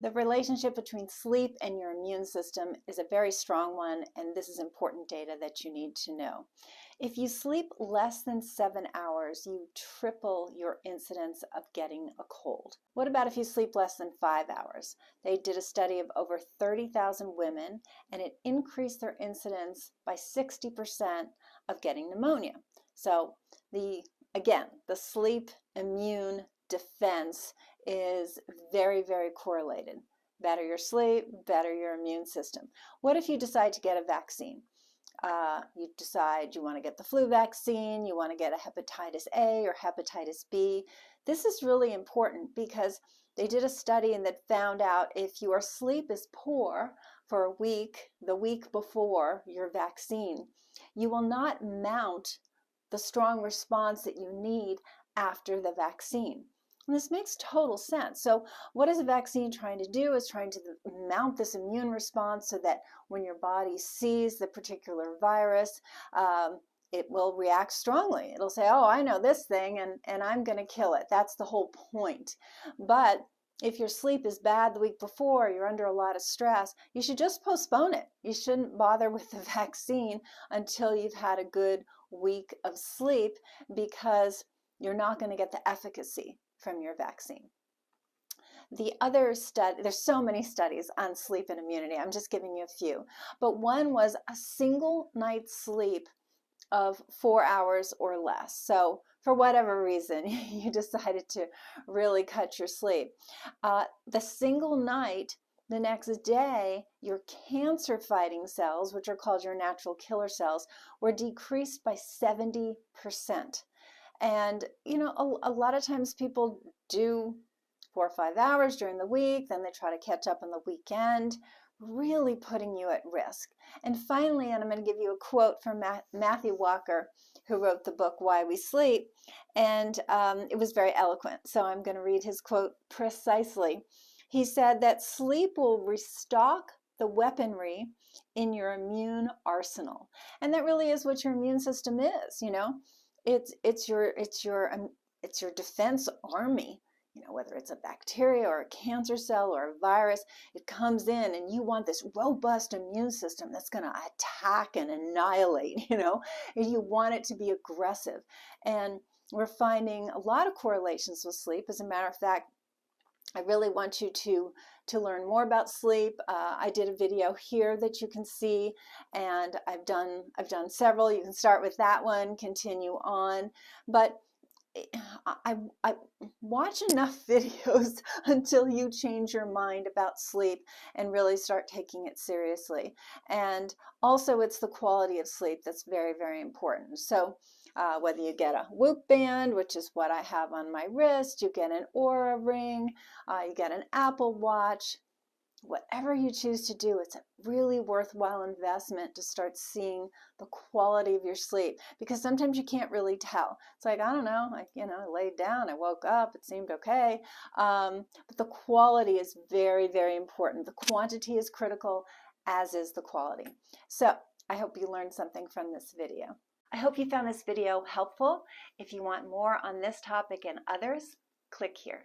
The relationship between sleep and your immune system is a very strong one, and this is important data that you need to know. If you sleep less than 7 hours, you triple your incidence of getting a cold. What about if you sleep less than 5 hours? They did a study of over 30,000 women, and it increased their incidence by 60% of getting pneumonia. So again, the sleep immune defense is very, very correlated. Better your sleep, better your immune system. What if you decide to get a vaccine? You decide you want to get the flu vaccine, you want to get a hepatitis A or hepatitis B. This is really important because they did a study and that found out if your sleep is poor for a week, the week before your vaccine, you will not mount the strong response that you need after the vaccine. And this makes total sense. So what is a vaccine trying to do? Is trying to mount this immune response so that when your body sees the particular virus, it will react strongly. It'll say, oh, I know this thing and I'm going to kill it. That's the whole point. But if your sleep is bad the week before, you're under a lot of stress, you should just postpone it. You shouldn't bother with the vaccine until you've had a good week of sleep, because you're not going to get the efficacy from your vaccine. The other study, there's so many studies on sleep and immunity, I'm just giving you a few, but one was a single night's sleep of 4 hours or less. So for whatever reason, you decided to really cut your sleep. The single night, the next day, your cancer-fighting cells, which are called your natural killer cells, were decreased by 70%. And, you know, a lot of times people do 4 or 5 hours during the week, then they try to catch up on the weekend, really putting you at risk. And finally, and I'm going to give you a quote from Matthew Walker, who wrote the book Why We Sleep, and it was very eloquent. So I'm going to read his quote precisely. He said that sleep will restock the weaponry in your immune arsenal. And that really is what your immune system is, you know. It's your defense army, you know, whether it's a bacteria or a cancer cell or a virus. It comes in and you want this robust immune system that's going to attack and annihilate, you know, and you want it to be aggressive. And we're finding a lot of correlations with sleep. As a matter of fact, I really want you to learn more about sleep. I did a video here that you can see, and I've done several. You can start with that one, continue on. But I watch enough videos until you change your mind about sleep and really start taking it seriously. And also, it's the quality of sleep that's very, very important. So whether you get a Whoop band, which is what I have on my wrist, you get an Oura ring, you get an Apple Watch, whatever you choose to do, it's a really worthwhile investment to start seeing the quality of your sleep, because sometimes you can't really tell. It's like, I don't know, like, you know, I laid down, I woke up, it seemed okay. But the quality is very, very important. The quantity is critical, as is the quality. So I hope you learned something from this video. I hope you found this video helpful. If you want more on this topic and others, click here.